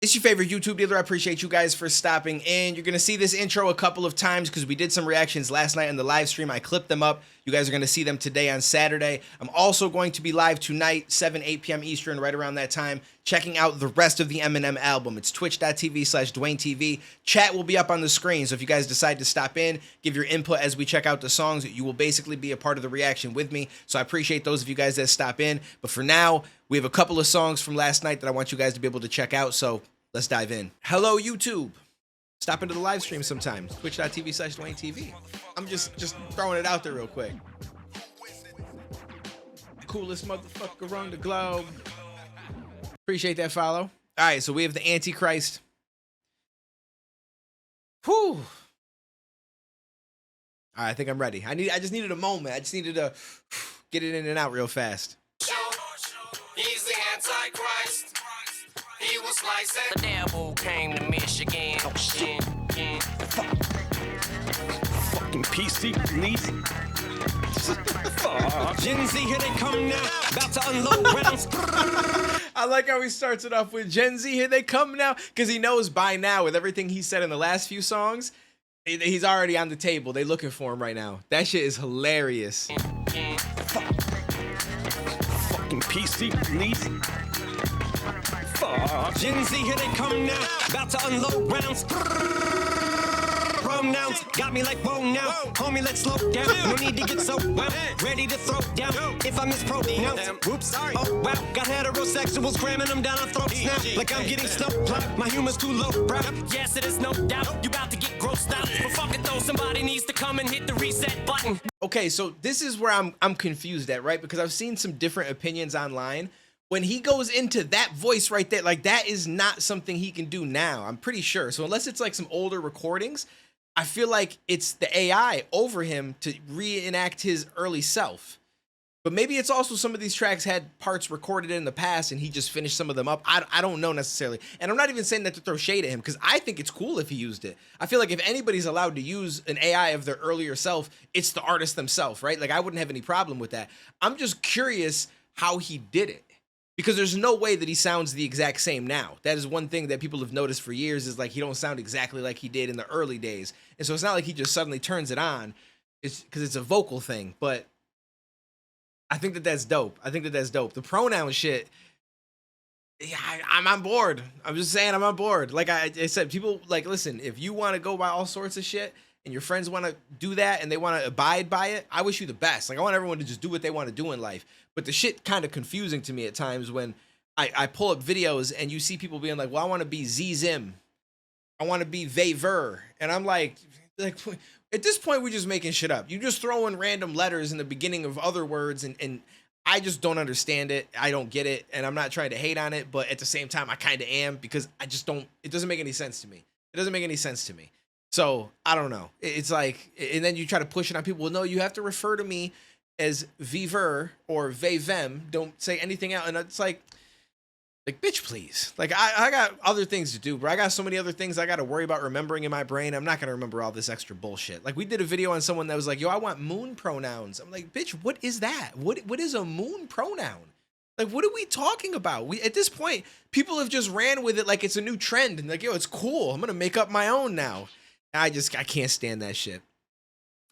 It's your favorite YouTube dealer. I appreciate you guys for stopping in. You're going to see this intro a couple of times because we did some reactions last night on the live stream. I clipped them up. You guys are going to see them today on Saturday. I'm also going to be live tonight, 8 p.m. Eastern, right around that time, checking out the rest of the Eminem album. It's twitch.tv/DuaneTV. Chat will be up on the screen, so if you guys decide to stop in, give your input as we check out the songs, you will basically be a part of the reaction with me. So I appreciate those of you guys that stop in. But for now, we have a couple of songs from last night that I want you guys to be able to check out, so let's dive in. Hello, YouTube. Stop into the live stream sometime. Twitch.tv/DuaneTV. I'm just throwing it out there real quick. Coolest motherfucker on the globe. Appreciate that follow. All right, so we have the Antichrist. Whew. All right, I think I'm ready. I just needed a moment. I just needed to get it in and out real fast. He's the Antichrist. He was slicing. The devil came to Michigan. Oh shit. Fucking PC police. Gen Z, here they come now. About to unload rounds. I like how he starts it off with Gen Z, here they come now. Because he knows by now, with everything he said in the last few songs, he's already on the table. They looking for him right now. That shit is hilarious. Fucking PC police. Gen Z, here they come now. About to unload rounds. Pronouns got me like whoa now. Homie, let's slow down. No need to get so well. Ready to throw down. If I mispronounce, whoops, sorry. Oh wow, got heterosexuals cramming them down our throats now. Like I'm getting stuck. My humor's too low, bro. Yes, it is no doubt. You about to get grossed out. But fuck it though, somebody needs to come and hit the reset button. Okay, so this is where I'm confused at, right? Because I've seen some different opinions online. When he goes into that voice right there, like that is not something he can do now. I'm pretty sure. So unless it's like some older recordings, I feel like it's the AI over him to reenact his early self. But maybe it's also some of these tracks had parts recorded in the past and he just finished some of them up. I don't know necessarily. And I'm not even saying that to throw shade at him because I think it's cool if he used it. I feel like if anybody's allowed to use an AI of their earlier self, it's the artist themselves, right? Like I wouldn't have any problem with that. I'm just curious how he did it. Because there's no way that he sounds the exact same now. That is one thing that people have noticed for years is like he don't sound exactly like he did in the early days. And so it's not like he just suddenly turns it on. It's because it's a vocal thing. But I think that that's dope. I think that that's dope. The pronoun shit, yeah, I'm on board. I'm just saying I'm on board. Like I said, people like, listen, if you want to go by all sorts of shit and your friends want to do that and they want to abide by it, I wish you the best. Like I want everyone to just do what they want to do in life. But the shit kind of confusing to me at times when I pull up videos and you see people being like, well, I want to be Z-Zim. I want to be Vaver. And I'm like, at this point, we're just making shit up. You just throw in random letters in the beginning of other words and I just don't understand it. I don't get it. And I'm not trying to hate on it. But at the same time, I kind of am because I just don't, it doesn't make any sense to me. It doesn't make any sense to me. So I don't know. It's like, and then you try to push it on people. Well, no, you have to refer to me as Viver or Vevem. Don't say anything else. And it's like bitch, please. Like I got other things to do, bro. I got so many other things I got to worry about remembering in my brain. I'm not going to remember all this extra bullshit. Like we did a video on someone that was like, yo, I want moon pronouns. I'm like, bitch, what is that? What is a moon pronoun? Like, what are we talking about? At this point, people have just ran with it like it's a new trend. And like, yo, it's cool. I'm going to make up my own now. I can't stand that shit.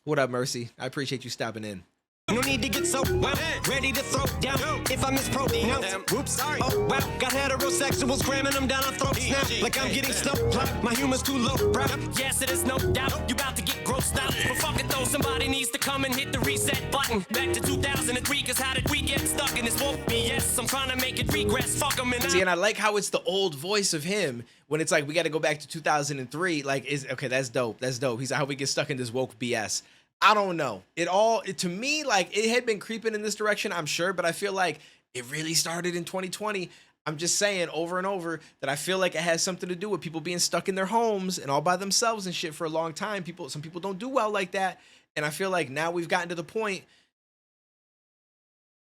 What up, Mercy? I appreciate you stopping in. No need to get so well. Ready to throw down. If I mispronounce, whoops, sorry. Oh wow, got heterosexuals cramming them down our throats now. Like I'm getting stuck. My humor's too low, bro. Yes, it is no doubt. You about to get grossed out. But fuck it though, somebody needs to come and hit the reset button. Back to 2003, cause how did we get stuck in this woke BS? I'm trying to make it regress. Fuck them and see, and I like how it's the old voice of him when it's like we got to go back to 2003. Like, okay, that's dope. That's dope. He's like, how we get stuck in this woke BS. I don't know. To me, like it had been creeping in this direction, I'm sure, but I feel like it really started in 2020. I'm just saying over and over that I feel like it has something to do with people being stuck in their homes and all by themselves and shit for a long time. Some people don't do well like that. And I feel like now we've gotten to the point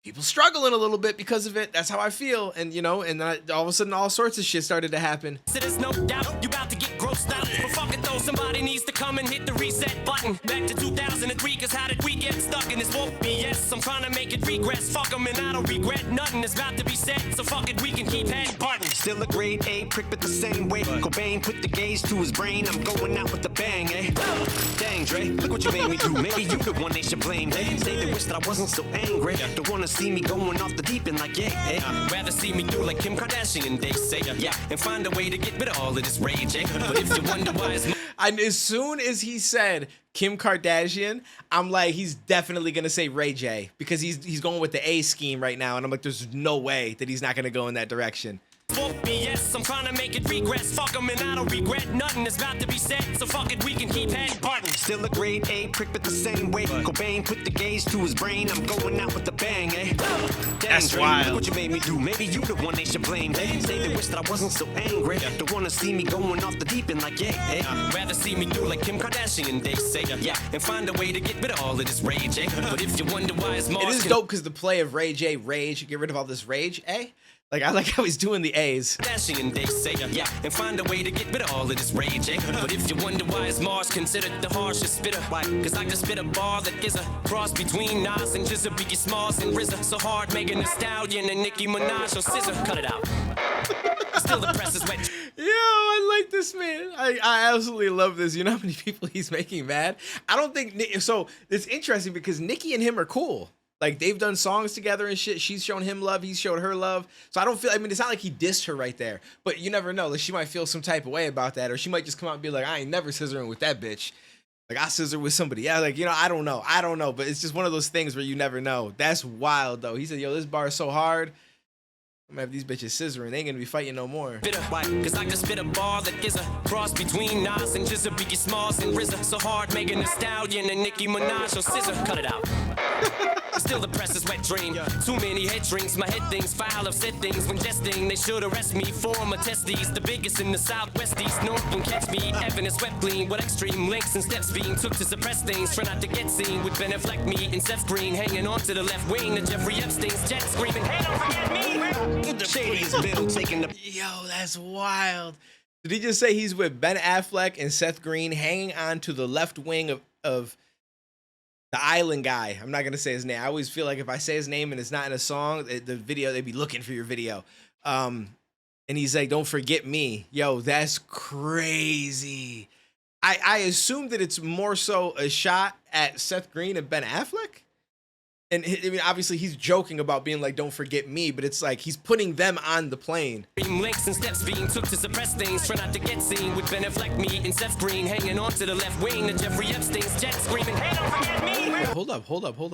people struggling a little bit because of it. That's how I feel. And you know, and then all of a sudden all sorts of shit started to happen. There's no doubt you about to get grossed out. But fuck it though, somebody needs to come and hit the reset button. Back to 2003, cause how did we get stuck in this won't be? Yes, I'm trying to make it regress. Fuck 'em and I don't regret nothing. It's about to be said, so fuck it, we can keep head button. Still a grade A prick, but the same way. Cobain put the gauge to his brain. I'm going out with the bang, eh? Dang, Dre, look what you made me do. Maybe you the one they should blame. They say they wish that I wasn't so angry. Don't wanna see me going off the deep end like, yeah, eh? Rather see me do like Kim Kardashian, they say, yeah, and find a way to get rid of all of this rage, eh? But if you wonder why it's And as soon as he said Kim Kardashian, I'm like, he's definitely gonna say Ray J because he's going with the A scheme right now, and I'm like, there's no way that he's not gonna go in that direction. won't be, yes, I'm trying to make it regress. Fuck 'em and I don't regret nothing. It's about to be said, so fuck it, we can keep head button. Still a grade A prick, but the same way. Cobain put the gauge to his brain. I'm going out with the bang, eh? Dang, That's Dre, wild. look what you made me do. Maybe you the one they should blame. They say they wish that I wasn't so angry. Don't wanna see me going off the deep end like, yeah, eh? Rather see me do like Kim Kardashian, they say, yeah, and find a way to get rid of all of this rage, eh? But if you wonder why it's Mars, It is dope because the play of Ray J, rage, get rid of all this rage, eh? Like, I like how he's doing the A's. Kardashian, they say, yeah, and find a way to get rid of all of this rage, eh? But if you wonder why is Mars considered the harshest spitter, why? Cause I can spit a bar that is a cross between Nas and Jizza, Biggie Smalls and RZA. So hard, Megan Thee Stallion and Nicki Minaj or Scissor. Cut it out. Still the press is wet. Yo, I like this man. I absolutely love this. You know how many people he's making mad? I don't think so. It's interesting because Nicki and him are cool. Like, they've done songs together and shit. She's shown him love. He's showed her love. So I don't feel, I mean, it's not like he dissed her right there. But you never know. Like, she might feel some type of way about that. Or she might just come out and be like, I ain't never scissoring with that bitch. Like, I scissor with somebody. Yeah, like, you know, I don't know. But it's just one of those things where you never know. That's wild, though. He said, yo, this bar is so hard. I'm gonna have these bitches scissoring. They ain't gonna be fighting no more. Bitter, why? Cause I can spit a bar that is a cross between Nas and Jizza, Biggie Smalls and RZA. So hard, Megan Thee Stallion and Nicki Minaj or Scissor. Cut it out. Still the press is wet dream. Too many head drinks, my head things foul of said things when jesting. They should arrest me for my testes. The biggest in the southwest east. No one can catch me. Evan is swept clean with extreme links and steps being took to suppress things. Try not to get seen with Ben Affleck, me and Seth Green hanging on to the left wing. The Jeffrey Epstein's jet screaming, hey, don't forget me. The Shady's bill taking the... Yo, that's wild. Did he just say he's with Ben Affleck and Seth Green hanging on to the left wing of the island guy? I'm not going to say his name. I always feel like if I say his name and it's not in a song, the video, they'd be looking for your video. And he's like, don't forget me. Yo, that's crazy. I assume that it's more so a shot at Seth Green and Ben Affleck. And I mean, obviously, he's joking about being like, don't forget me, but it's like he's putting them on the plane. Links and steps being took to suppress things. Try not to get seen with Ben Affleck, me and Seth Green hanging on to the left wing. The Jeffrey Epstein's jet screaming, hey, don't forget me. Wait, hold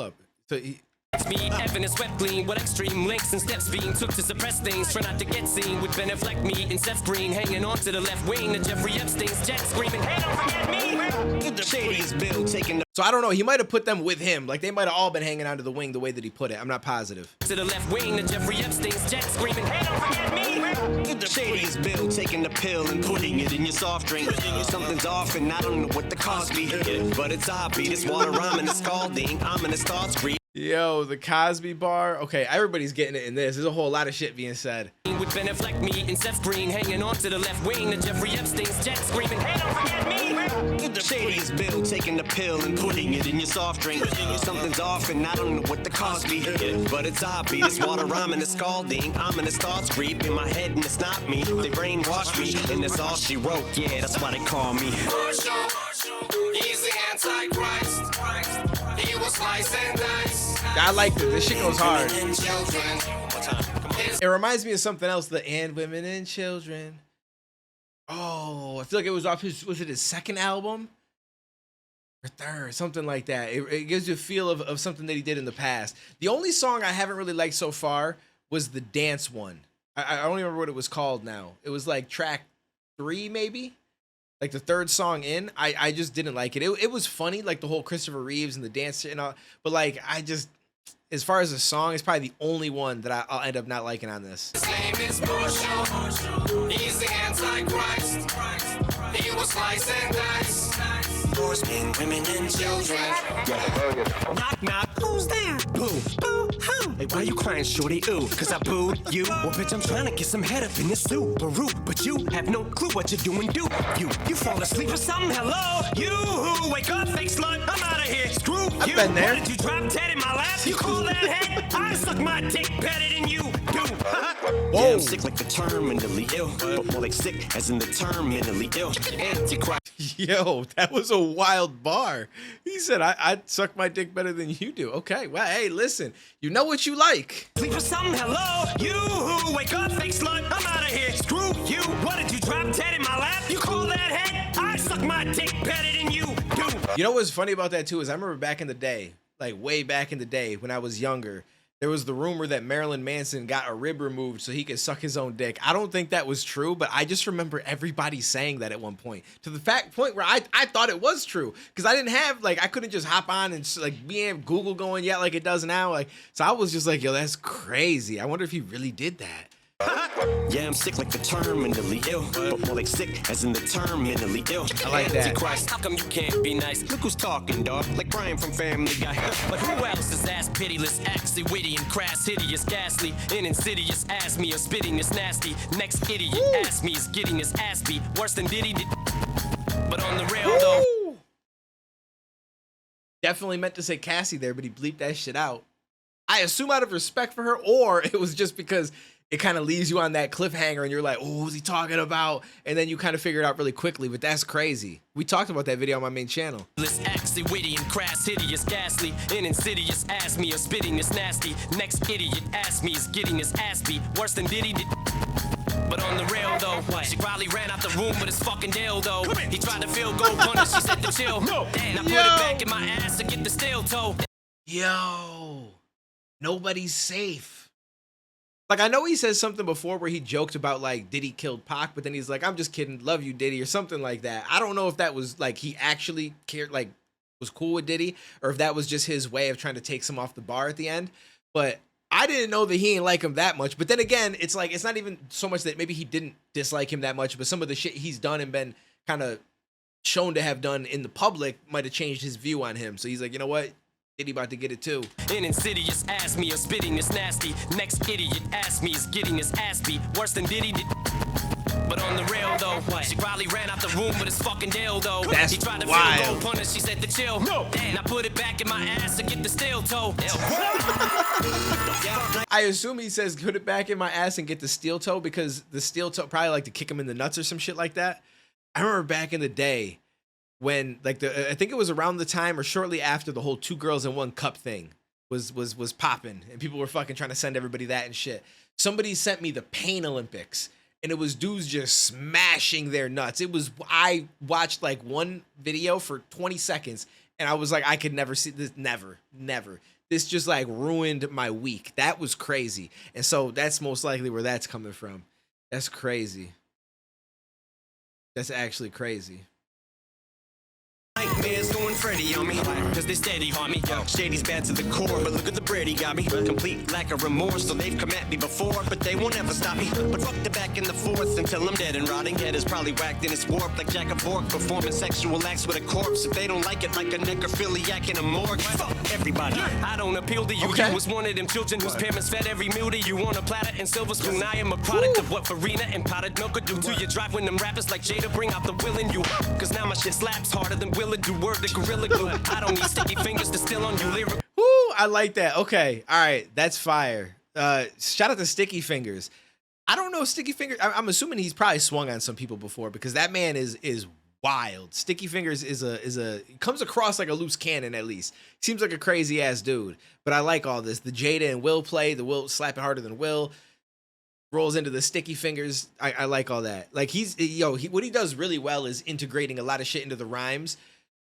up. So he... Me, Evan is swept clean with extreme links and steps being took to suppress things. Try not to get seen with Ben Affleck, me and Seth Green hanging on to the left wing. The Jeffrey Epstein's jet screaming, hey, don't forget me. The Shady's bill taking the... So I don't know. He might have put them with him. Like, they might have all been hanging onto the wing the way that he put it. I'm not positive. To the left wing, the Jeffrey Epstein's jet screaming, hey, don't forget me. The Shady's bill taking the pill and putting it in your soft drink. Something's off and I don't know what the cause be. But it's obvious. This water rhyming is scalding. Ominous thoughts creep. Yo, the Cosby bar. Okay, everybody's getting it in this. There's a whole lot of shit being said. With Ben Affleck, me and Seth Green hanging on to the left wing. The Jeffrey Epstein's jet screaming, hey, don't forget me. The Shady's bill taking the pill and putting it in your soft drink. Something's off and I don't know what the cause be. But it's obvious. This water rhyming is scalding. Ominous thoughts creep in my head and it's not me. They brainwashed me and that's all she wrote. Yeah, that's why they call me. He's the Antichrist. He will slice and dice. I like this. This shit goes hard. It reminds me of something else. The And Women and Children. Oh, I feel like it was off his, was it his second album? Or third, something like that. It gives you a feel of something that he did in the past. The only song I haven't really liked so far was the dance one. I don't even remember what it was called now. It was like track 3, maybe? Like the third song in. I just didn't like it. It was funny, like the whole Christopher Reeves and the dance and all. But like, I just, as far as a song, it's probably the only one that I'll end up not liking on this. His name is Marshall. He's the Antichrist. He will slice and dice. Horsemen, women, and children. Knock, knock. Who's there? Who? Who? Hey, Hey, why you crying, shorty? Ooh, cause I booed you. Well, bitch, I'm trying to get some head up in this Subaru, but you have no clue what you're doing, do you fall asleep or something? Hello? You wake up, fake slut, I'm out of here. Screw I've you. been there. What did you drop dead in my lap? You call that head? I suck my dick better than you do. Yeah, I'm sick like the terminally ill, but more like sick as in the term mentally ill. Antichrist. Yo, that was a wild bar. He said, I suck my dick better than you do. Okay, well, hey, listen, you know what you like. Sleep for something, hello? You wake up, fake slut, I'm out of here. Screw you. What did you drop dead in my lap? You call that head? I suck my dick better than you do. You know what's funny about that too is I remember back in the day, like way back in the day when I was younger, there was the rumor that Marilyn Manson got a rib removed so he could suck his own dick. I don't think that was true, but I just remember everybody saying that at one point, to the point where I thought it was true, because I didn't have, like, I couldn't just hop on and like be in Google going yet like it does now. Like, so I was just like, yo, that's crazy. I wonder if he really did that. Yeah, I'm sick like the terminally ill, but more like sick as in the term mentally ill. I like that. Antichrist, How come you can't be nice? look who's talking, dog, like Brian from Family Guy. But who else is as pitiless, actually witty and crass, hideous, ghastly, and insidious? Ask me, or spitting is nasty. Next idiot ask me is getting his ass beat worse than Diddy did. But on the rail though, Woo! Definitely meant to say Cassie there, but he bleeped that shit out. I assume out of respect for her, or it was just because it kind of leaves you on that cliffhanger and you're like, oh, what's he talking about? And then you kind of figure it out really quickly, but that's crazy. We talked about that video on my main channel. actually witty and crass, hideous, ghastly, and insidious. Ask me, or spitting is nasty. Next idiot ask me is getting his ass beat worse than Diddy did. But on the rail though, she probably ran out the room with his fucking dildo. He tried to feel gold punish, she said to chill. And I put it back in my ass to get the steel toe. Yo, nobody's safe. Like, I know he says something before where he joked about, like, Diddy killed Pac, but then he's like, I'm just kidding, love you, Diddy, or something like that. I don't know if that was, like, he actually cared, like, was cool with Diddy, or if that was just his way of trying to take some off the bar at the end. But I didn't know that he ain't like him that much. But then again, it's like, it's not even so much that maybe he didn't dislike him that much, but some of the shit he's done and been kind of shown to have done in the public might have changed his view on him. So he's like, you know what? Diddy about to get it too. An insidious ask me, or spitting is nasty. Next idiot ask me is getting his ass beat worse than Diddy did. But on the rail though, she probably ran out the room with his fucking dildo. That's he tried to wild. feel gold punish, she said to chill. And I put it back in my ass to get the steel toe. I assume he says put it back in my ass and get the steel toe, because the steel toe probably like to kick him in the nuts or some shit like that. I remember back in the day when, like, I think it was around the time or shortly after the whole 2 girls in 1 cup thing was popping, and people were fucking trying to send everybody that and shit. Somebody sent me the Pain Olympics, and it was dudes just smashing their nuts. I watched like one video for 20 seconds and I was like, I could never see this. Never. This just like ruined my week. That was crazy. And so that's most likely where that's coming from. That's crazy. That's actually crazy. Nightmares going Freddy on me, cause they steady on me. Shady's bad to the core, but look at the bread he got me. Complete lack of remorse, so they've come at me before, but they won't ever stop me. But fuck the back in the fourth until I'm dead and rotting. Head is probably whacked and it's warped like Jack of Bork, performing sexual acts with a corpse. If they don't like it, like a necrophiliac in a morgue. Fuck everybody. I don't appeal to you. Okay. You was one of them children whose parents fed every meal to you on a platter and silver spoon. I am a product of what Farina and potted milk could do to your drive when them rappers like Jada bring out the will in you. Cause now my shit slaps harder than will it do. Word to gorilla glue. I don't need sticky fingers to steal on you. Lyrical. Woo, I like that. Okay. All right. That's fire. Shout out to Sticky Fingers. I don't know Sticky Fingers. I'm assuming he's probably swung on some people before, because that man is wild. Sticky Fingers comes across like a loose cannon at least. Seems like a crazy ass dude. But I like all this. The Jada and Will play, the Will slapping harder than Will. Rolls into the Sticky Fingers. I like all that. Like what he does really well is integrating a lot of shit into the rhymes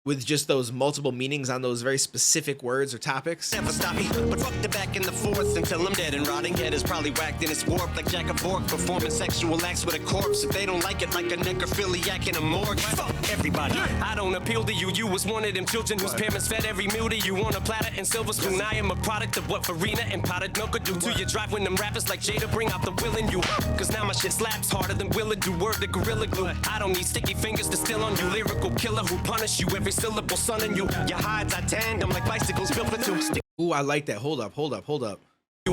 with just those multiple meanings on those very specific words or topics. Never stop me, but fuck the back in the fourth until I'm dead and rotting. Head is probably whacked and it's warped like Jack of Bork, performing sexual acts with a corpse. If they don't like it, like a necrophiliac in a morgue. Fuck everybody. I don't appeal to you. You was one of them children whose parents fed every meal to you on a platter and silver spoon. I am a product of what Farina and potted milk could do to your drive when them rappers like Jada bring out the will in you. Cause now my shit slaps harder than will it do. Word to gorilla glue. I don't need sticky fingers to steal on you. Lyrical killer who punish you every syllable, son in you. Your hides are tandem like bicycles built for two. Ooh, I like that. Hold up.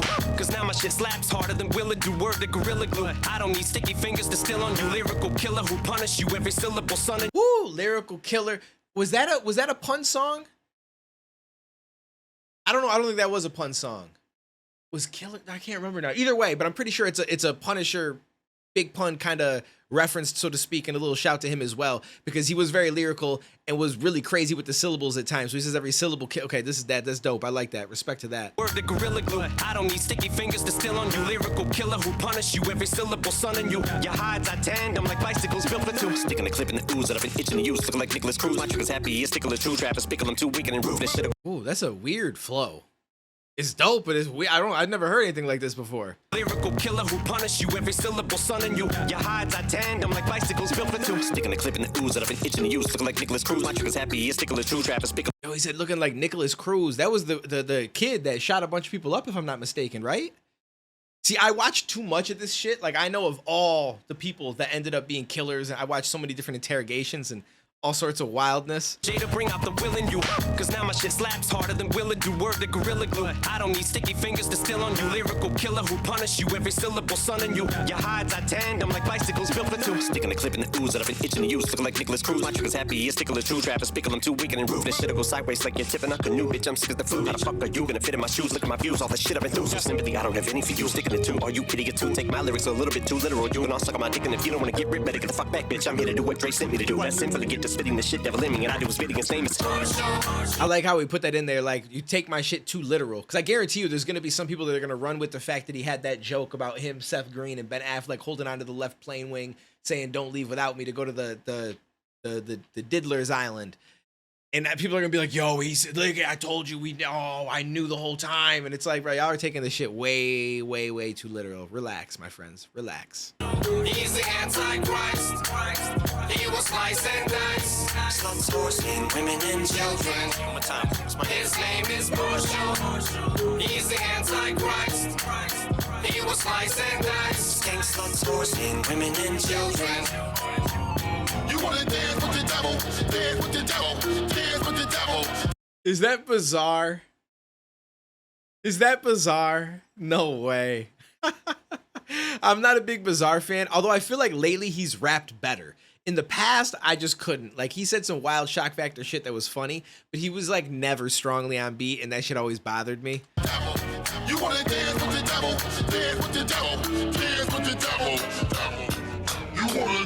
Cause now my shit slaps harder than Willa do word to Gorilla Glue. I don't need sticky fingers to steal on you, lyrical killer who punish you every syllable, son. Woo, lyrical killer. Was that a pun song? I don't know. I don't think that was a pun song. Was killer? I can't remember now. Either way, but I'm pretty sure it's a Punisher big pun kind of referenced, so to speak, and a little shout to him as well, because he was very lyrical and was really crazy with the syllables at times. So he says every syllable. Okay, that's dope. I like that. Respect to that. Word to Gorilla Glue. I don't need sticky fingers to steal on you, lyrical killer who punish you every syllable, son. And your hides are tandem like bicycles built for two. Sticking a clip in the ooze that I've been itching to use, looking like Nicholas Cruz. My trigger's happy, his tickle is true. Travis pickle, I'm too weak and roof. This shit. Ooh, that's a weird flow. It's dope, but it's weird. I've never heard anything like this before. Lyrical killer who punish you every syllable, son. And your hides are tandem like bicycles built for two. Sticking a clip in the ooze that I've been itching to use, looking like Nicholas Cruz. My trigger's happy, his tickle is true. Travis pickle. Yo, he said looking like Nicholas Cruz. That was the kid that shot a bunch of people up, if I'm not mistaken, right? See, I watched too much of this shit. Like, I know of all the people that ended up being killers, and I watched so many different interrogations and all sorts of wildness. Jada, bring out the will in you, cause now my shit slaps harder than Willa do word to Gorilla Glue. I don't need sticky fingers to steal on you, lyrical killer who punish you every syllable, son. And your hides are tandem like bicycles built for two. Sticking a clip in the ooze that I've been itching to use, looking like Nicholas Cruz. My trigger's happy, his tickle is true. Travis pickle, I'm too weak and roof. This shit'll go sideways like you're tipping up a new bitch. I'm sick as the food. How the fuck are you gonna fit in my shoes? Look at my views, all the shit I've been through. So sympathy, I don't have any for you. Sticking it too, are you idiot too? Take my lyrics a little bit too literal. You and I'll suck on my dick, and if you don't wanna get rid, better get the fuck back, bitch. I'm here to do what Dre sent me to do. That's simple to get to spitting the shit devil in me, and I do was spitting his name. I like how he put that in there, like, you take my shit too literal. Because I guarantee you there's going to be some people that are going to run with the fact that he had that joke about him, Seth Green, and Ben Affleck holding onto the left plane wing, saying, don't leave without me, to go to the Diddler's Island. And people are going to be like, yo, he's like, I told you, I knew the whole time. And it's like, bro, y'all are taking this shit way, way, way too literal. Relax, my friends. Relax. He's the Antichrist. He will slice and dice. Sluts, horsemen, women, and children. One more time. His name is Bush. He's the Antichrist. He will slice and dice. Skank, sluts, horsemen, women, and children. You wanna dance with the devil? Dance with the devil. Dance with the devil. Is that bizarre? Is that bizarre? No way. I'm not a big Bizarre fan, although I feel like lately he's rapped better. In the past, I just couldn't. Like, he said some wild shock factor shit that was funny, but he was like never strongly on beat, and that shit always bothered me. You wanna dance with the devil? Dance with the devil. Dance with the devil. You wanna?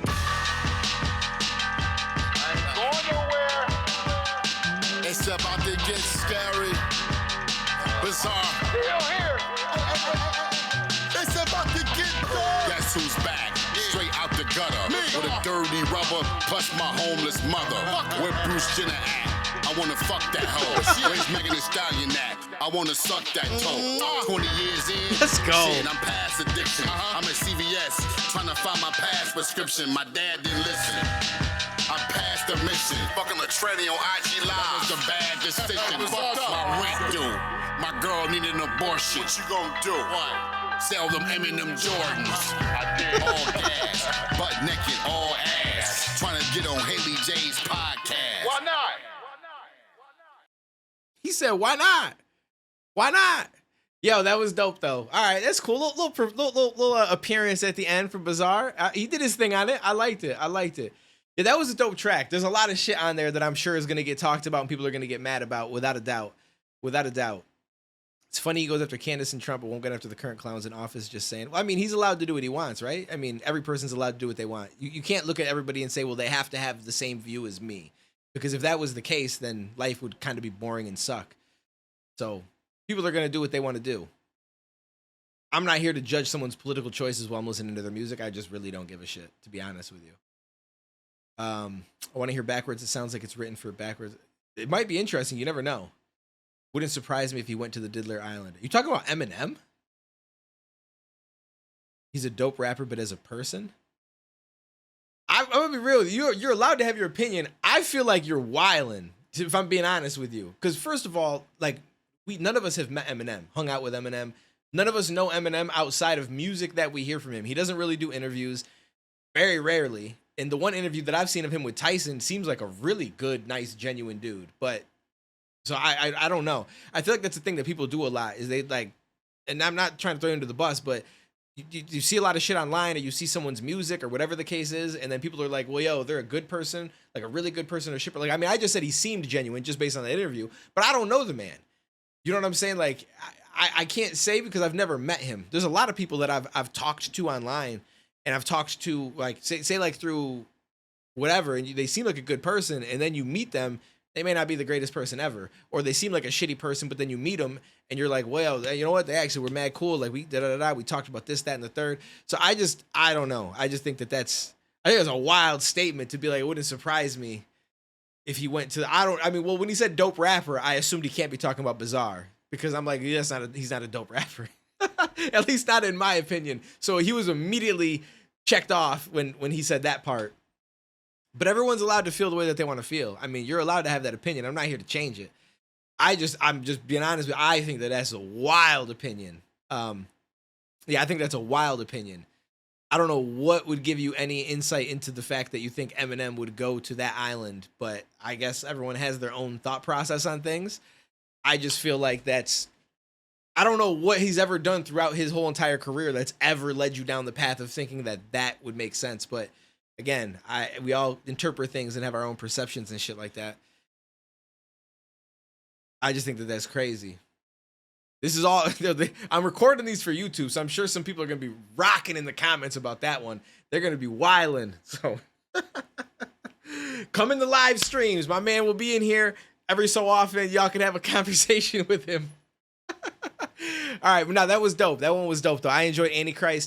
I ain't going nowhere. It's about to get scary. Bizarre. Still here. It's about to get dark. Guess who's back? Straight out the gutter. Me. With a dirty rubber, plus my homeless mother. Where Bruce Jenner at? I wanna fuck that hoe. Where's Megan Thee Stallion at? I wanna suck that toe. 20 years in. Let's go. Shit, I'm past addiction. I'm at CVS, trying to find my past prescription. My dad didn't listen. I passed the mission. Fucking a tranny on IG Live. That was a bad decision. My rent due. My girl needed an abortion. What you gonna do? What? Sell them Eminem Jordans. All gas, butt naked, all ass. Trying to get on Haley J's podcast. Why not? He said, why not? Why not? Yo, that was dope, though. All right, that's cool. Little appearance at the end from Bizarre. He did his thing on it. I liked it. Yeah, that was a dope track. There's a lot of shit on there that I'm sure is going to get talked about and people are going to get mad about, without a doubt. Without a doubt. It's funny he goes after Candace and Trump, but won't go after the current clowns in office, just saying. Well, I mean, he's allowed to do what he wants, right? I mean, every person's allowed to do what they want. You can't look at everybody and say, well, they have to have the same view as me. Because if that was the case, then life would kind of be boring and suck. So people are going to do what they want to do. I'm not here to judge someone's political choices while I'm listening to their music. I just really don't give a shit, to be honest with you. I want to hear Backwards. It sounds like it's written for Backwards. It might be interesting. You never know. Wouldn't surprise me if he went to the Diddler Island. You talking about Eminem? He's a dope rapper, but as a person? I'm gonna be real. You're allowed to have your opinion. I feel like you're wilding, if I'm being honest with you. Because first of all, like, none of us have met Eminem, hung out with Eminem. None of us know Eminem outside of music that we hear from him. He doesn't really do interviews, very rarely. And the one interview that I've seen of him with Tyson seems like a really good, nice, genuine dude. But so I don't know. I feel like that's the thing that people do a lot, is they like and I'm not trying to throw you under the bus, but you see a lot of shit online, or you see someone's music or whatever the case is, and then people are like, well, yo, they're a good person, like a really good person or shit. Like, I mean, I just said he seemed genuine just based on that interview, but I don't know the man. You know what I'm saying? Like, I can't say because I've never met him. There's a lot of people that I've talked to online, and I've talked to, like, say like through whatever, and they seem like a good person, and then you meet them, they may not be the greatest person ever, or they seem like a shitty person, but then you meet them and you're like, well, you know what? They actually were mad cool. Like we we talked about this, that, and the third. So I don't know. I just think I think it's a wild statement to be like, it wouldn't surprise me if he went to, well, when he said dope rapper, I assumed he can't be talking about Bizarre, because I'm like, he's not a dope rapper. At least not in my opinion. So he was immediately checked off when he said that part. But everyone's allowed to feel the way that they want to feel. I mean, you're allowed to have that opinion. I'm not here to change it. I'm just being honest with you. I think that's a wild opinion. Yeah, I think that's a wild opinion. I don't know what would give you any insight into the fact that you think Eminem would go to that island, but I guess everyone has their own thought process on things. I just feel like I don't know what he's ever done throughout his whole entire career that's ever led you down the path of thinking that would make sense. But again, we all interpret things and have our own perceptions and shit like that. I just think that's crazy. This is all, I'm recording these for YouTube, so I'm sure some people are going to be rocking in the comments about that one. They're going to be wilding. So come in the live streams. My man will be in here every so often. Y'all can have a conversation with him. All right, now that was dope. That one was dope, though. I enjoyed Antichrist.